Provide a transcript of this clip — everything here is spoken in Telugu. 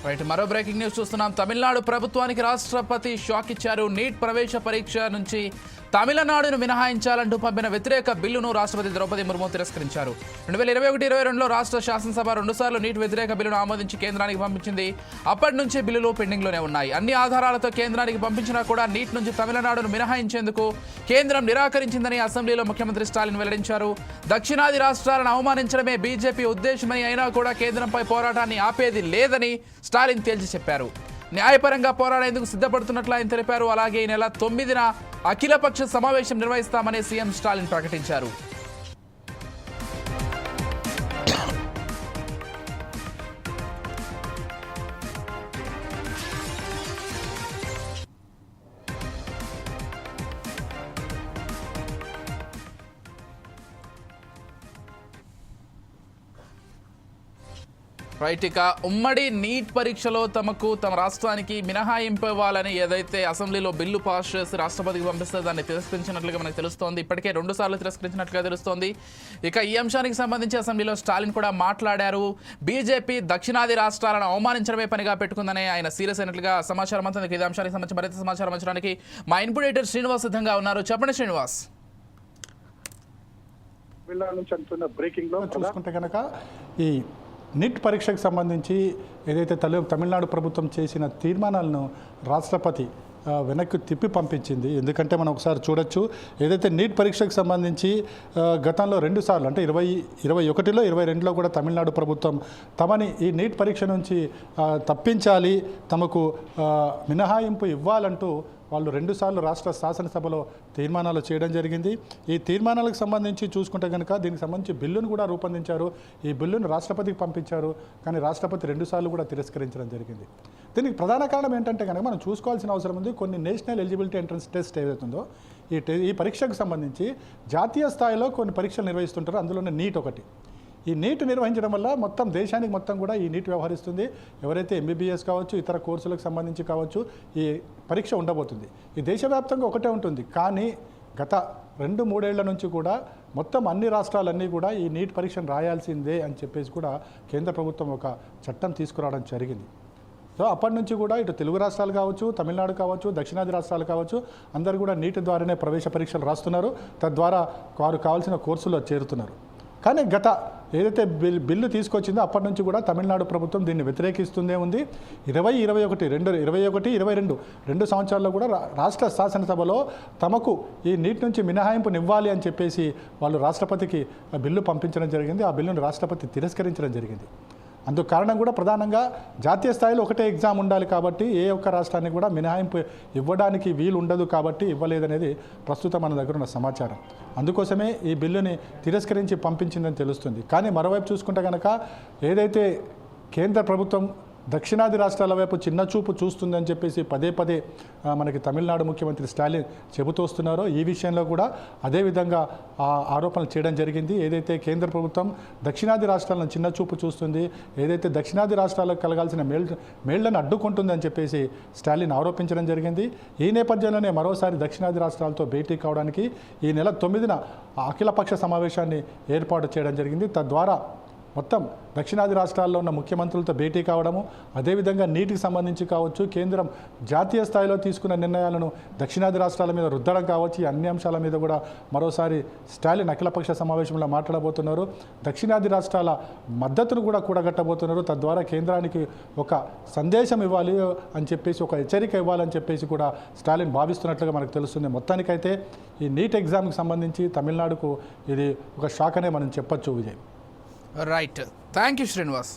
రైట్, మరో బ్రేకింగ్ న్యూస్ చూస్తున్నాం. తమిళనాడు ప్రభుత్వానికి రాష్ట్రపతి షాక్ ఇచ్చారు. నీట్ ప్రవేశ పరీక్ష నుంచి తమిళనాడును మినహాయించాలంటూ పంపిన వ్యతిరేక బిల్లును రాష్ట్రపతి ద్రౌపది ముర్ము తిరస్కరించారు. 2021-22లో రాష్ట్ర శాసనసభ రెండుసార్లు నీట్ వ్యతిరేక బిల్లును ఆమోదించి కేంద్రానికి పంపించింది. అప్పటి నుంచి బిల్లులు పెండింగ్లోనే ఉన్నాయి. అన్ని ఆధారాలతో కేంద్రానికి పంపించినా కూడా నీట్ నుంచి తమిళనాడును మినహాయించేందుకు కేంద్రం నిరాకరించిందని అసెంబ్లీలో ముఖ్యమంత్రి స్టాలిన్ వెల్లడించారు. దక్షిణాది రాష్ట్రాలను అవమానించడమే బీజేపీ ఉద్దేశమని అయినా కూడా కేంద్రంపై పోరాటాన్ని ఆపేది లేదని స్టాలిన్ తేల్చి చెప్పారు. న్యాయపరంగా పోరాడేందుకు సిద్ధపడుతున్నట్లు ఆయన తెలిపారు. అలాగే ఈ నెల 9న అఖిలపక్ష సమావేశం నిర్వహిస్తామని సీఎం స్టాలిన్ ప్రకటించారు. రైట్, ఇక ఉమ్మడి నీట్ పరీక్షలో తమ రాష్ట్రానికి మినహాయింపు ఇవ్వాలని ఏదైతే అసెంబ్లీలో బిల్లు పాస్ చేసి రాష్ట్రపతికి పంపిస్తే దాన్ని తిరస్కరించినట్లుగా మనకు తెలుస్తోంది. ఇప్పటికే 2 సార్లు తిరస్కరించినట్లుగా తెలుస్తోంది. ఇక ఈ అంశానికి సంబంధించి అసెంబ్లీలో స్టాలిన్ కూడా మాట్లాడారు. బీజేపీ దక్షిణాది రాష్ట్రాలను అవమానించడమే పనిగా పెట్టుకుందని ఆయన సీరియస్ అయినట్లుగా సమాచారం అంతా. ఈ అంశానికి సంబంధించి మరింత సమాచారం అంచడానికి మా ఇన్పుట్ ఎడిటర్ శ్రీనివాస్ సిద్ధంగా ఉన్నారు. చెప్పండి శ్రీనివాస్. బ్రేకింగ్ లో చూసుకుంటే కనుక ఈ నీట్ పరీక్షకు సంబంధించి ఏదైతే తమిళనాడు ప్రభుత్వం చేసిన తీర్మానాలను రాష్ట్రపతి వెనక్కి తిప్పి పంపించింది. ఎందుకంటే మనం ఒకసారి చూడొచ్చు, ఏదైతే నీట్ పరీక్షకు సంబంధించి గతంలో 2 సార్లు అంటే 2021లో 2022లో కూడా తమిళనాడు ప్రభుత్వం తమని ఈ నీట్ పరీక్ష నుంచి తప్పించాలి, తమకు మినహాయింపు ఇవ్వాలంటూ వాళ్ళు 2 సార్లు రాష్ట్ర శాసనసభలో తీర్మానాలు చేయడం జరిగింది. ఈ తీర్మానాలకు సంబంధించి చూసుకుంటే కనుక దీనికి సంబంధించి బిల్లును కూడా రూపొందించారు. ఈ బిల్లును రాష్ట్రపతికి పంపించారు. కానీ రాష్ట్రపతి 2 సార్లు కూడా తిరస్కరించడం జరిగింది. దీనికి ప్రధాన కారణం ఏంటంటే కనుక మనం చూసుకోవాల్సిన అవసరం ఉంది. కొన్ని నేషనల్ ఎలిజిబిలిటీ ఎంట్రన్స్ టెస్ట్ ఏదైతుందో ఈ పరీక్షకు సంబంధించి జాతీయ స్థాయిలో కొన్ని పరీక్షలు నిర్వహిస్తుంటారు. అందులోనే నీట్ ఒకటి. ఈ నీట్ నిర్వహించడం వల్ల మొత్తం దేశానికి మొత్తం కూడా ఈ నీట్ వ్యవహరిస్తుంది. ఎవరైతే ఎంబీబీఎస్ కావచ్చు, ఇతర కోర్సులకు సంబంధించి కావచ్చు, ఈ పరీక్ష ఉండబోతుంది. ఈ దేశవ్యాప్తంగా ఒకటే ఉంటుంది. కానీ గత 2-3 ఏళ్ల నుంచి కూడా మొత్తం అన్ని రాష్ట్రాలన్నీ కూడా ఈ నీట్ పరీక్షను రాయాల్సిందే అని చెప్పేసి కూడా కేంద్ర ప్రభుత్వం ఒక చట్టం తీసుకురావడం జరిగింది. సో అప్పటి నుంచి కూడా ఇటు తెలుగు రాష్ట్రాలు కావచ్చు, తమిళనాడు కావచ్చు, దక్షిణాది రాష్ట్రాలు కావచ్చు, అందరూ కూడా నీట్ ద్వారానే ప్రవేశ పరీక్షలు రాస్తున్నారు. తద్వారా వారు కావాల్సిన కోర్సులో చేరుతున్నారు. కానీ గత ఏదైతే బిల్లు తీసుకొచ్చిందో అప్పటి నుంచి కూడా తమిళనాడు ప్రభుత్వం దీన్ని వ్యతిరేకిస్తూనే ఉంది. 2021 సంవత్సరాల్లో కూడా రాష్ట్ర శాసనసభలో తమకు ఈ నీట్ నుంచి మినహాయింపునివ్వాలి అని చెప్పేసి వాళ్ళు రాష్ట్రపతికి బిల్లు పంపించడం జరిగింది. ఆ బిల్లును రాష్ట్రపతి తిరస్కరించడం జరిగింది. అందుకు కారణం కూడా ప్రధానంగా జాతీయ స్థాయిలో ఒకటే ఎగ్జామ్ ఉండాలి కాబట్టి ఏ ఒక్క రాష్ట్రానికి కూడా మినహాయింపు ఇవ్వడానికి వీలు ఉండదు కాబట్టి ఇవ్వలేదనేది ప్రస్తుతం మన దగ్గర ఉన్న సమాచారం. అందుకోసమే ఈ బిల్లుని తిరస్కరించి పంపించిందని తెలుస్తుంది. కానీ మరోవైపు చూసుకుంటే కనుక ఏదైతే కేంద్ర ప్రభుత్వం దక్షిణాది రాష్ట్రాల వైపు చిన్న చూపు చూస్తుందని చెప్పేసి పదే మనకి తమిళనాడు ముఖ్యమంత్రి స్టాలిన్ చెబుతూ వస్తున్నారో ఈ విషయంలో కూడా అదేవిధంగా ఆరోపణలు చేయడం జరిగింది. ఏదైతే కేంద్ర ప్రభుత్వం దక్షిణాది రాష్ట్రాలను చిన్న చూపు చూస్తుంది, ఏదైతే దక్షిణాది రాష్ట్రాలకు కలగాల్సిన మేళ్లను అడ్డుకుంటుందని చెప్పేసి స్టాలిన్ ఆరోపించడం జరిగింది. ఈ నేపథ్యంలోనే మరోసారి దక్షిణాది రాష్ట్రాలతో భేటీ కావడానికి ఈ నెల 9న అఖిలపక్ష సమావేశాన్ని ఏర్పాటు చేయడం జరిగింది. తద్వారా మొత్తం దక్షిణాది రాష్ట్రాల్లో ఉన్న ముఖ్యమంత్రులతో భేటీ కావడము, అదేవిధంగా నీటికి సంబంధించి కావచ్చు, కేంద్రం జాతీయ స్థాయిలో తీసుకున్న నిర్ణయాలను దక్షిణాది రాష్ట్రాల మీద రుద్దడం కావచ్చు, ఈ అన్ని అంశాల మీద కూడా మరోసారి స్టాలిన్ అఖిలపక్ష సమావేశంలో మాట్లాడబోతున్నారు. దక్షిణాది రాష్ట్రాల మద్దతును కూడా కూడగట్టబోతున్నారు. తద్వారా కేంద్రానికి ఒక సందేశం ఇవ్వాలి అని చెప్పేసి, ఒక హెచ్చరిక ఇవ్వాలని చెప్పేసి కూడా స్టాలిన్ భావిస్తున్నట్లుగా మనకు తెలుస్తుంది. మొత్తానికైతే ఈ నీట్ ఎగ్జామ్కి సంబంధించి తమిళనాడుకు ఇది ఒక షాక్ అనే మనం చెప్పొచ్చు. Vijay. Right, thank you Srinivas.